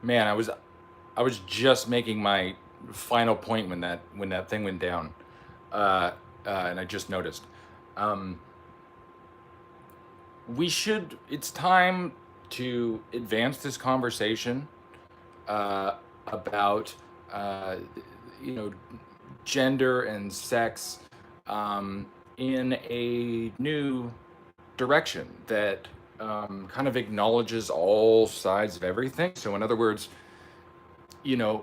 Man, I was just making my final point when that thing went down, and I just noticed. Um, we should. It's time to advance this conversation uh, about uh, you know gender and sex um, in a new direction that kind of acknowledges all sides of everything. So, in other words, you know,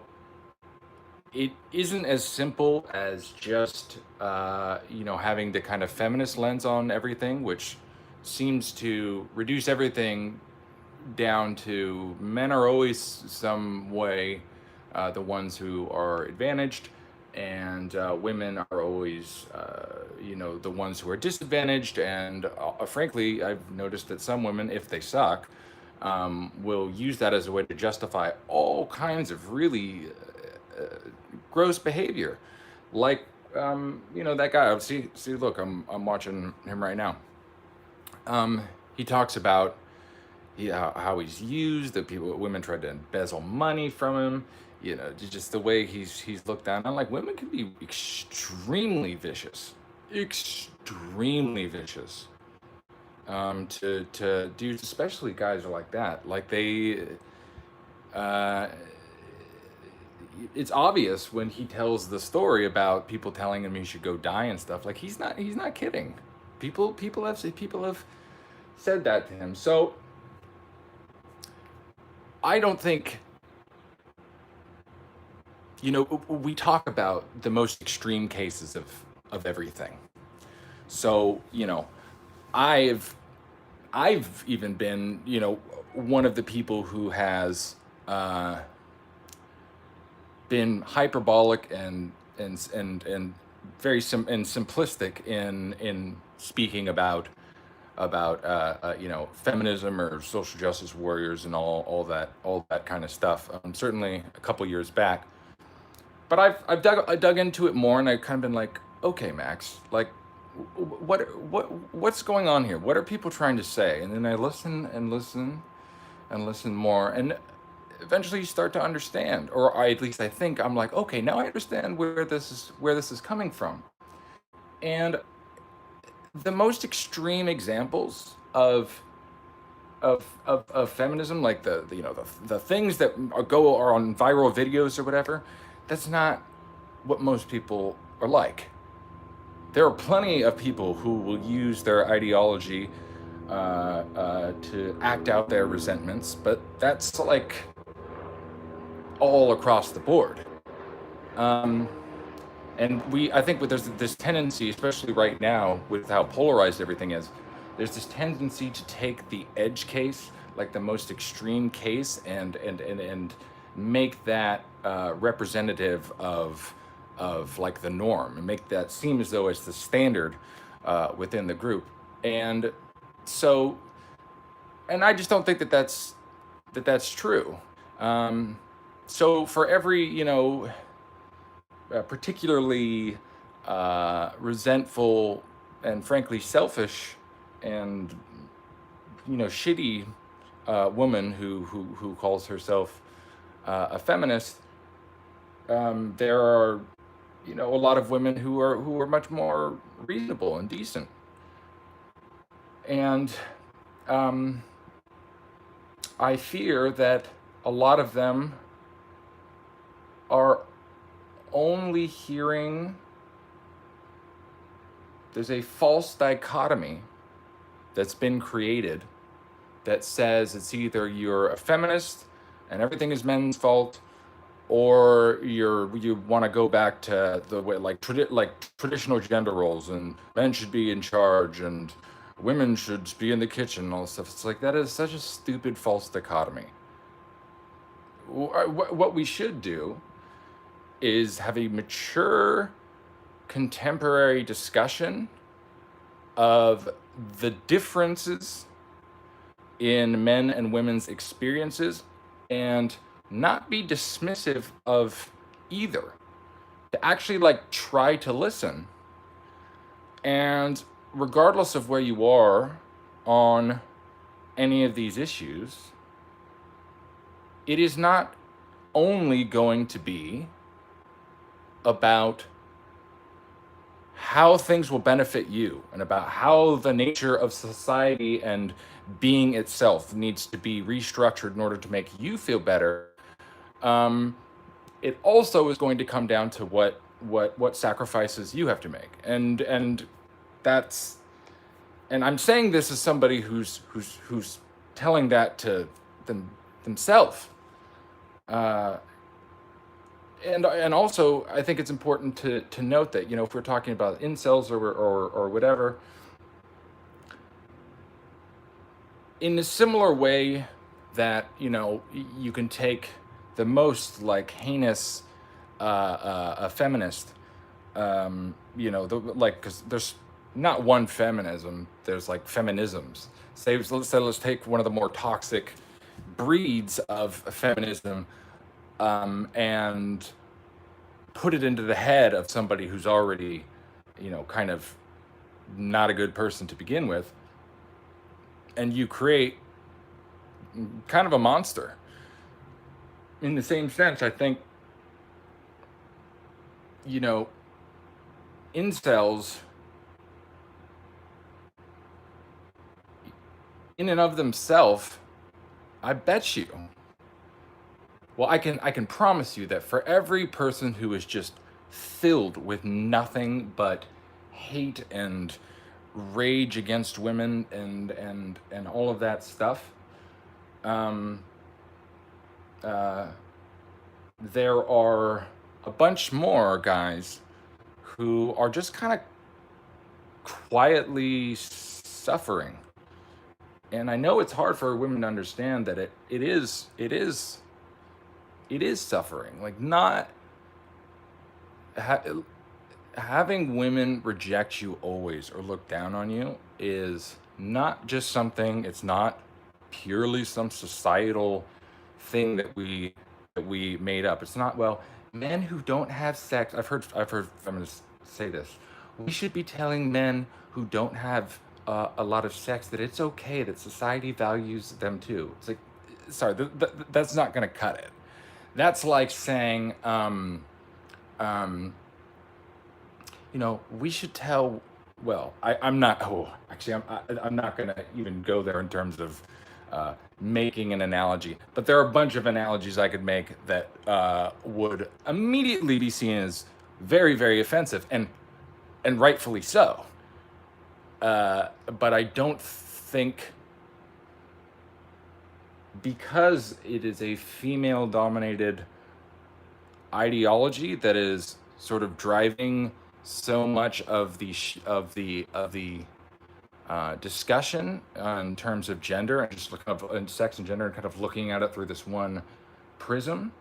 it isn't as simple as just having the kind of feminist lens on everything, which seems to reduce everything down to men are always some way the ones who are advantaged, and women are always the ones who are disadvantaged. And frankly, I've noticed that some women, if they suck, will use that as a way to justify all kinds of really gross behavior, like that guy. See, look, I'm watching him right now. He talks about how he's used, that women tried to embezzle money from him. Just the way he's looked down on. Like, women can be extremely vicious. To dudes, especially guys, are like that. Like uh, it's obvious when he tells the story about people telling him he should go die and stuff. Like, he's not kidding. People have said that to him. So I don't think, we talk about the most extreme cases of everything. So, I've I've even been, one of the people who has uh, been hyperbolic and very simplistic in speaking about feminism or social justice warriors and all that kind of stuff. Certainly a couple years back, but I dug into it more, and I've kind of been like, okay, Max, like, what's going on here? What are people trying to say? And then I listen and listen and listen more, and eventually you start to understand, or at least I think I'm like, okay, now I understand where this is coming from. And the most extreme examples of feminism, like the things that are on viral videos or whatever, that's not what most people are like. There are plenty of people who will use their ideology to act out their resentments, but that's like all across the board. Um, and I think there's this tendency, especially right now, with how polarized everything is. There's this tendency to take the edge case, like the most extreme case, and make that representative of like the norm, and make that seem as though it's the standard within the group. And so, and I just don't think that that's true. Um, so for every particularly resentful and frankly selfish and shitty woman who calls herself a feminist, there are a lot of women who are much more reasonable and decent. And um, I fear that a lot of them are only hearing. There's a false dichotomy that's been created that says it's either you're a feminist and everything is men's fault, or you want to go back to the way, like traditional gender roles, and men should be in charge and women should be in the kitchen and all this stuff. It's like, that is such a stupid false dichotomy. What we should do is have a mature contemporary discussion of the differences in men and women's experiences, and not be dismissive of either. To actually like try to listen, and regardless of where you are on any of these issues, it is not only going to be about how things will benefit you and about how the nature of society and being itself needs to be restructured in order to make you feel better. um, it also is going to come down to what sacrifices you have to make, and that's, and I'm saying this as somebody who's telling that to themselves. uh, and also I think it's important to note that, you know, if we're talking about incels or whatever, in a similar way that, you know, you can take the most like heinous a feminist, you know, like, because there's not one feminism, there's like feminisms. Say, let's take one of the more toxic breeds of feminism, and put it into the head of somebody who's already, you know, kind of not a good person to begin with, and you create kind of a monster. In the same sense, I think, you know, incels in and of themselves, I bet you, well, I can promise you that for every person who is just filled with nothing but hate and rage against women and all of that stuff, um, uh, there are a bunch more guys who are just kind of quietly suffering. And I know it's hard for women to understand that it is suffering. Like, not ha- having women reject you always or look down on you is not just something. It's not purely some societal thing that we made up. It's not, well, men who don't have sex. I've heard feminists say this. We should be telling men who don't have a lot of sex that it's okay, that society values them too. It's like, sorry, that's not going to cut it. That's like saying, um, you know, we should tell. Well, I'm not. Oh, actually, I'm not going to even go there in terms of making an analogy. But there are a bunch of analogies I could make that would immediately be seen as very, very offensive, and rightfully so. But I don't think, because it is a female-dominated ideology that is sort of driving so much of the discussion in terms of gender, and just looking up and sex and gender, and kind of looking at it through this one prism.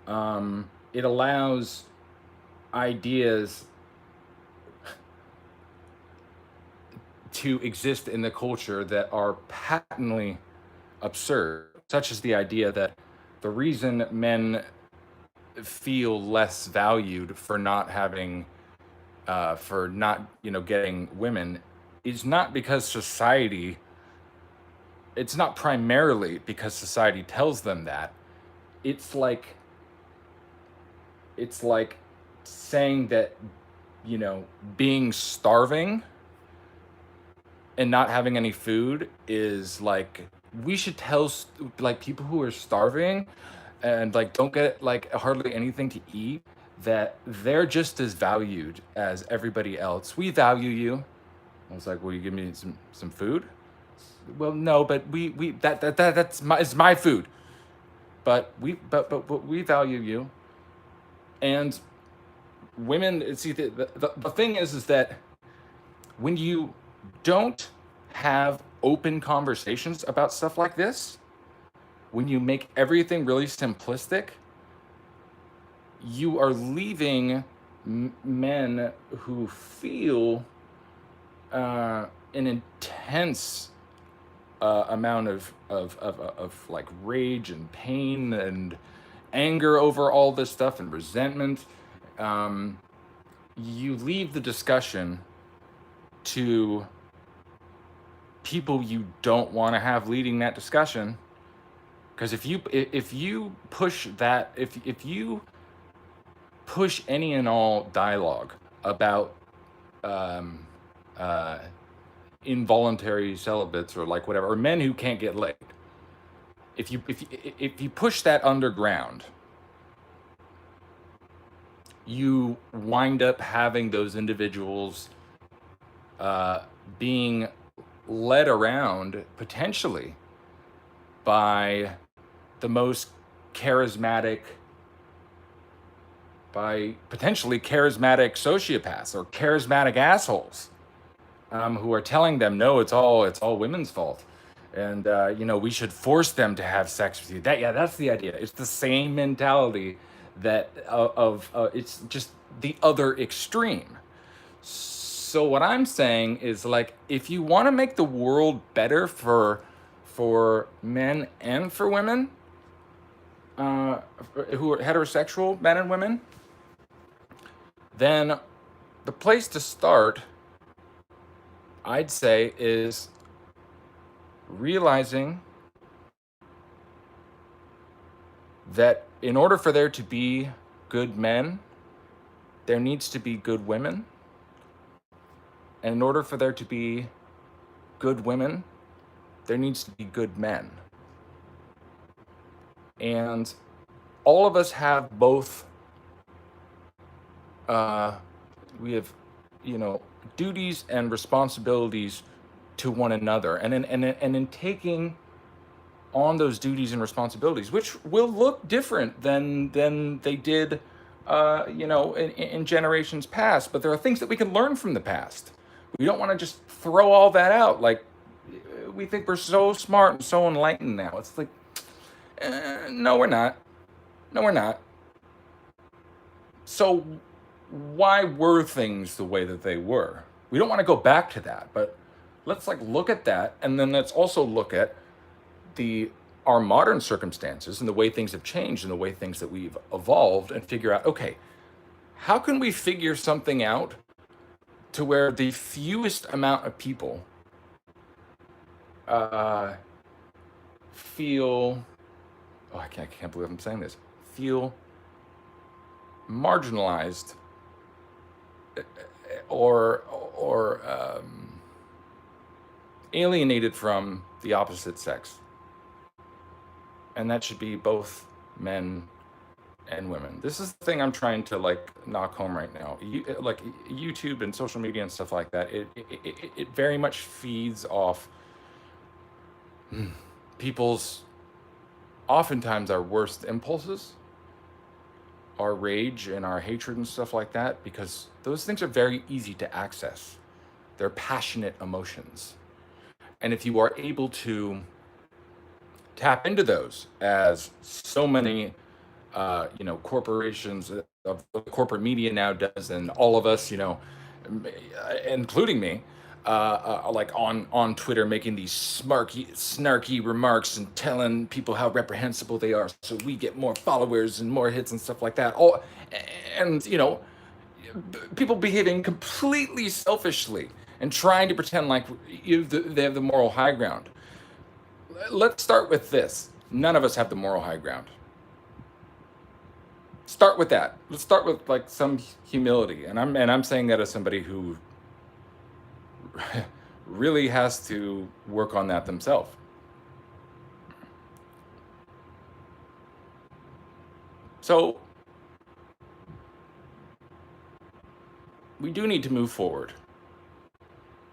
It allows ideas to exist in the culture that are patently absurd, such as the idea that the reason men feel less valued for not having, for not, you know, getting women, is not because society. It's not primarily because society tells them that. It's like it's like saying that, you know, being starving and not having any food is like, we should tell like people who are starving and like don't get like hardly anything to eat, that they're just as valued as everybody else. We value you. I was like, will you give me some food? Well, no, but we that's my food. But but we value you. And women, see, the thing is that when you don't have open conversations about stuff like this, when you make everything really simplistic, you are leaving men who feel an intense amount of like rage and pain and anger over all this stuff and resentment. Um, you leave the discussion to people you don't want to have leading that discussion, Because if you push that, if you push any and all dialogue about um, uh, involuntary celibates or like whatever, or men who can't get laid, if you push that underground, you wind up having those individuals uh, being led around potentially by the most charismatic, by potentially charismatic sociopaths or charismatic assholes, who are telling them, no, it's all women's fault, and we should force them to have sex with you. That's the idea. It's the same mentality that it's just the other extreme. So what I'm saying is, like, if you want to make the world better for men and for women, uh, who are heterosexual men and women, then the place to start, I'd say, is realizing that in order for there to be good men, there needs to be good women. And in order for there to be good women, there needs to be good men. And all of us have both, we have, duties and responsibilities to one another. And in taking on those duties and responsibilities, which will look different than they did, in generations past. But there are things that we can learn from the past. We don't want to just throw all that out. Like, we think we're so smart and so enlightened now. It's like, no, we're not. No, we're not. So why were things the way that they were? We don't want to go back to that, but let's look at that, and then let's also look at the our modern circumstances and the way things have changed and the way things that we've evolved, and figure out, okay, how can we figure something out to where the fewest amount of people uh, feel, oh, I can't believe I'm saying this, feel marginalized, or alienated from the opposite sex. And that should be both men and women. This is the thing I'm trying to knock home right now. YouTube and social media and stuff like that. It very much feeds off people's, oftentimes, our worst impulses, our rage and our hatred and stuff like that, because those things are very easy to access. They're passionate emotions. And if you are able to tap into those, as so many corporations of the corporate media now does, and all of us, including me, on Twitter, making these snarky remarks and telling people how reprehensible they are, so we get more followers and more hits and stuff like that. And people behaving completely selfishly and trying to pretend like they have the moral high ground. Let's start with this. None of us have the moral high ground. Start with that. Let's start with some humility. And I'm saying that as somebody who really has to work on that themselves. So we do need to move forward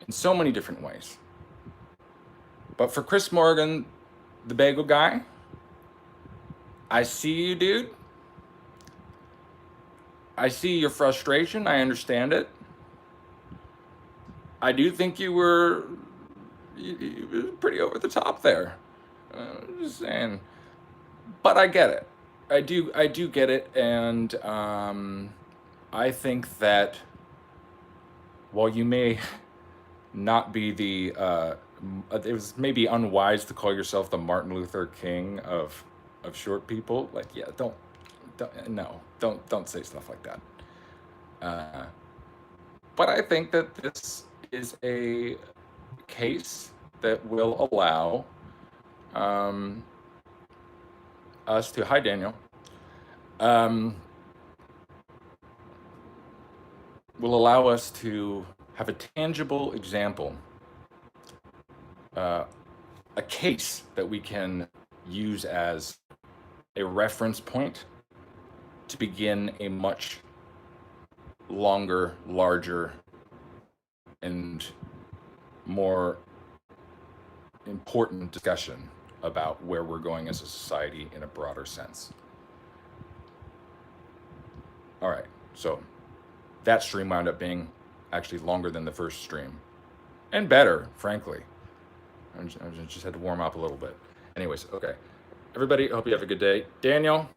in so many different ways. But for Chris Morgan, the bagel guy, I see you, dude. I see your frustration. I understand it. I do think you were pretty over the top there. Just saying. But I get it. I do get it. And I think that while you may not be it was maybe unwise to call yourself the Martin Luther King of short people. Don't say stuff like that. But I think that this is a case that will allow us to, hi Daniel, will allow us to have a tangible example, a case that we can use as a reference point to begin a much longer, larger, and more important discussion about where we're going as a society in a broader sense. All right, so that stream wound up being actually longer than the first stream, and better, frankly. I just had to warm up a little bit. Anyways, okay. Everybody, I hope you have a good day. Daniel,